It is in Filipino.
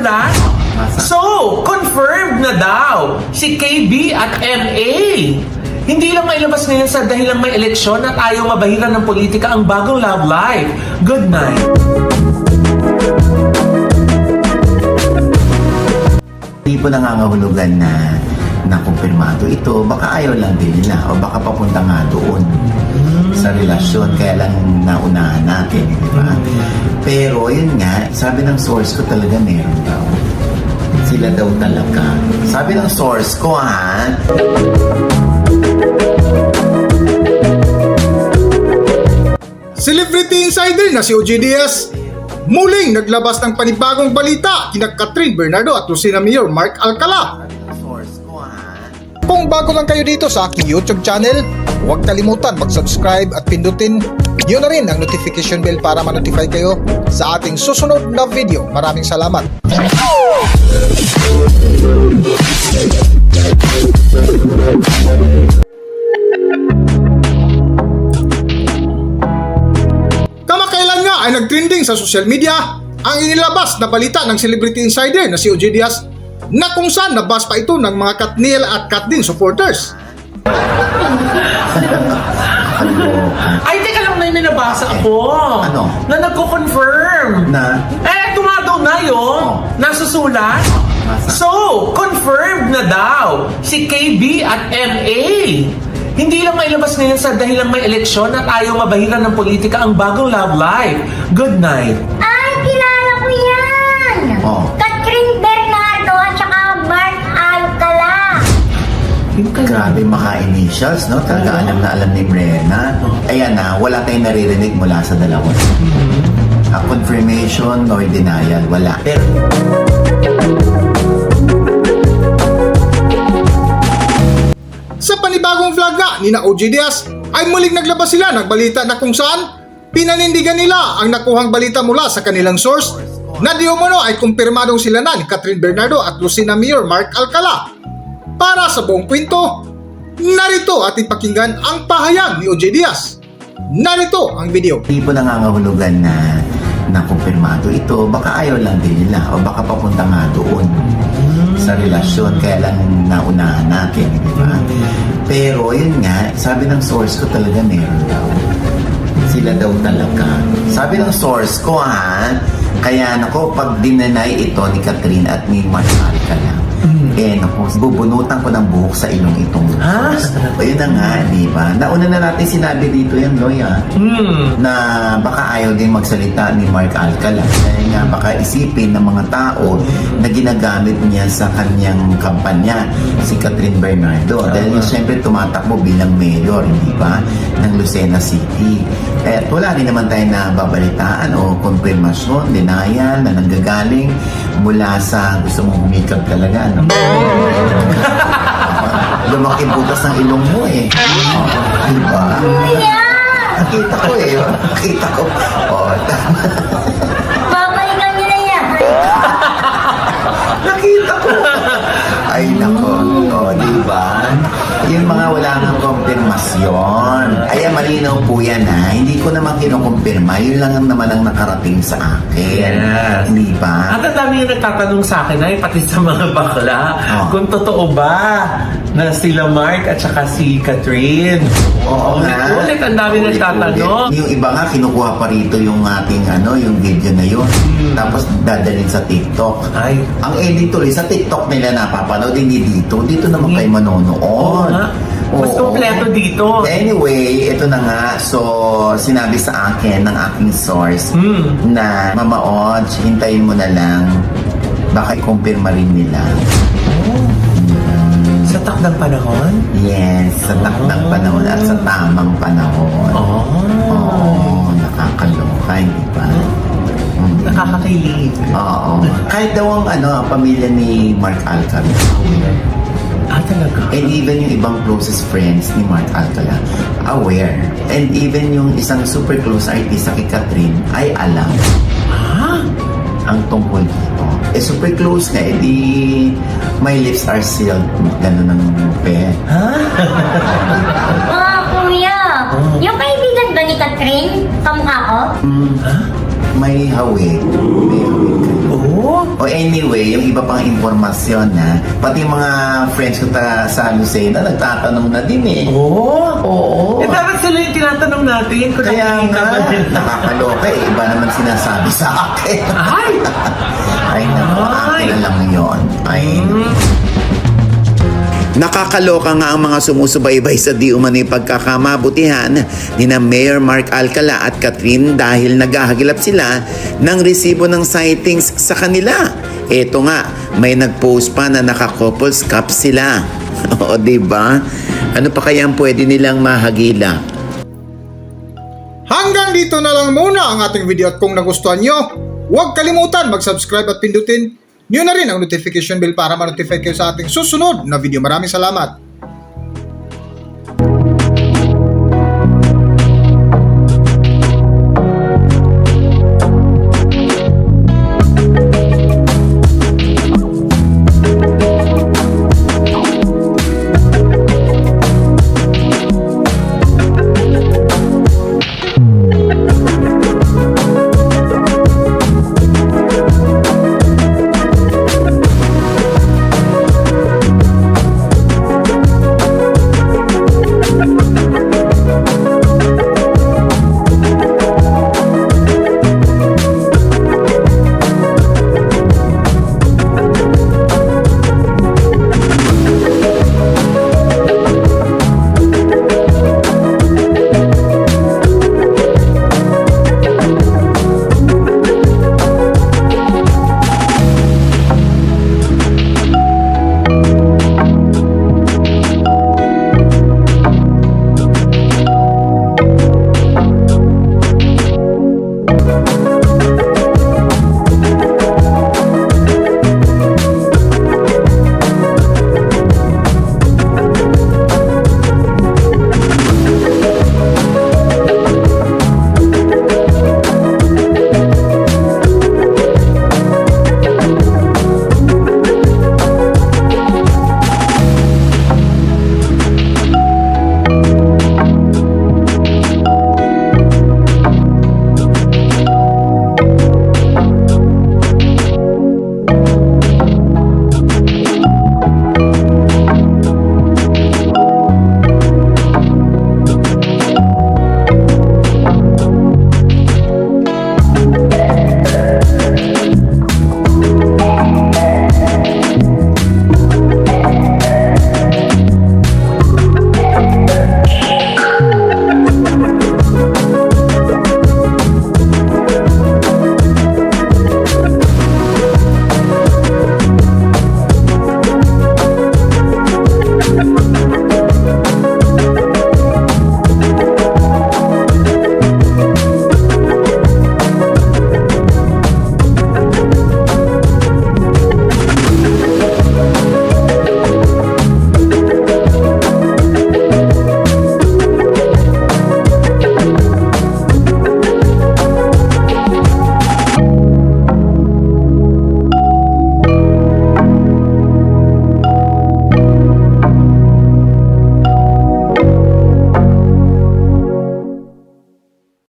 nasusulat? So, confirmed na daw si KB at MA. Hindi lang mailabas ngayon sa dahilang may eleksyon at ayaw mabahiran ng politika ang bagong love life. Good night. Hindi po nangangahulugan na kumpirmado ito. Baka ayaw lang din nila o baka papunta nga doon sa relasyon. Kaya lang naunahan natin, di ba? Pero yun nga, sabi ng source ko talaga meron daw. Sila daw talaga. Sabi ng source ko, ha? Celebrity insider na si OG Diaz muling naglabas ng panibagong balita kina Catherine Bernardo at Lucina Mayor Mark Alcala. Kung bago lang kayo dito sa aking YouTube channel, huwag kalimutan mag-subscribe at pindutin yun na rin ang notification bell para ma-notify kayo sa ating susunod na video. Maraming salamat. Kamakailan nga ay nagtrending sa social media ang inilabas na balita ng celebrity insider na si OG Diaz na kung saan nabas pa ito ng mga Katniel at Katdin supporters. Ay, teka lang, may nabasa ako. Ano? Na nagko-confirm. Na? Ito nga daw na yun. Nasusulat? So, confirmed na daw si KB at MA. Hindi lang mailabas ngayon sa dahilang may eleksyon at ayaw mabahiran ng politika ang bagong love life. Good night. Ay, kilala ko yan! Oh. Catherine Bernardo at saka Mark Alcala. Grabe maka-initials, no? Talaga alam na alam ni Brenna. Ayan na, wala tayong naririnig mula sa dalawa. Confirmation or denial, wala. Pero Sa panibagong vlog nga ni na OG Diaz ay muling naglabas sila ng balita na kung saan pinanindigan nila ang nakuhang balita mula sa kanilang source na di umano ay kumpirmadong sila na ni Catherine Bernardo at Lucina Mayor Mark Alcala. Para sa buong kwento, narito ating pakinggan ang pahayag ni OG Diaz. Narito ang video. hindi po nangangahulugan na kumpirmado ito. Baka ayaw lang din nila o baka papunta nga doon sa relasyon. Kaya lang naunahan natin, di ba? Pero yun nga, sabi ng source ko talaga meron daw. Sila daw talaga. Sabi ng source ko, ha? Kaya nako, pag dinanay ito ni Catherine at ni Mark Alcala, bubunutan ko ng buhok sa ilong itong Ha? O yun na nga, di ba? Nauna na natin sinabi dito yan, Loy, na baka ayaw din magsalita ni Mark Alcala. Dahil nga baka isipin ng mga tao na ginagamit niya sa kanyang kampanya si Catherine Bernardo. Dahil siyempre tumatakbo bilang mayor, di ba? Ng Lucena City. At wala rin naman tayo na babalitaan o konfirmasyon, denial na nanggagaling mula sa gusto mong humikab talaga. No? Lumaki butas ng ilong mo eh. Diba? Nakita ko eh. Nakita ko. Tama. Babalikan nyo na yan. Nakita ko. Ay, nako. Diba? Yung mga wala ng konfirmasyon. Ay, malinaw po yan, ha. Hindi ko naman kinukumpirma. Yun lang naman ang nakarating sa akin. Yes. Diba? At ang dami yung nagtatanong sa akin ay pati sa mga bakla kung totoo ba na sila Mark at saka si Catherine. Oo nga. Ulit ang dami nagtatanong. Yung iba nga, kinukuha pa rito yung ating yung video na yun. Tapos dadalhin sa TikTok. Ay. Ang editor, sa TikTok nila napapanood, hindi dito. Dito naman kayo manonood. Mas kompleto dito. Anyway, ito na nga. So, sinabi sa akin ng aking source na Mama Odds, hintayin mo na lang. Baka i-confirma rin nila. Sa takdang panahon? Yes, sa takdang panahon at sa tamang panahon. Oo, nakakaloka, hindi ba? Nakakakilig. Oo. Kahit daw ang pamilya ni Mark Alcala. Talaga? And even yung ibang closest friends ni Mark Alcala aware. And even yung isang super close artist kay Catherine ay alam ang tungkol dito. Super close ka, edi my lips are sealed. Ganun ang pe. Mga kuya, yung kaibigan ba ni Catherine? Kamukha ko? May hawig. May hawig kayo. Oo. O anyway, yung iba pang impormasyon na, pati mga friends ko sa Lucena, nagtatanong na din eh. Oo. Eh, dapat sila yung tinatanong natin kung Kaya nakikita nga, ba nila. nakakaloka eh. Iba naman sinasabi sa akin. Ay! Ay, naku, akin na lang yun. Ay, Nakakaloka nga ang mga sumusubaybay sa di umano'y pagkakamabutihan ni na Mayor Mark Alcala at Catherine dahil naghahagilap sila ng resibo ng sightings sa kanila. Eto nga, may nag-post pa na naka-couples cup sila. O, diba? Ano pa kaya ang pwede nilang mahagila? Hanggang dito na lang muna ang ating video at kung nagustuhan nyo, huwag kalimutan mag-subscribe at pindutin nyo na rin ang notification bell para ma-notify kayo sa ating susunod na video. Maraming salamat!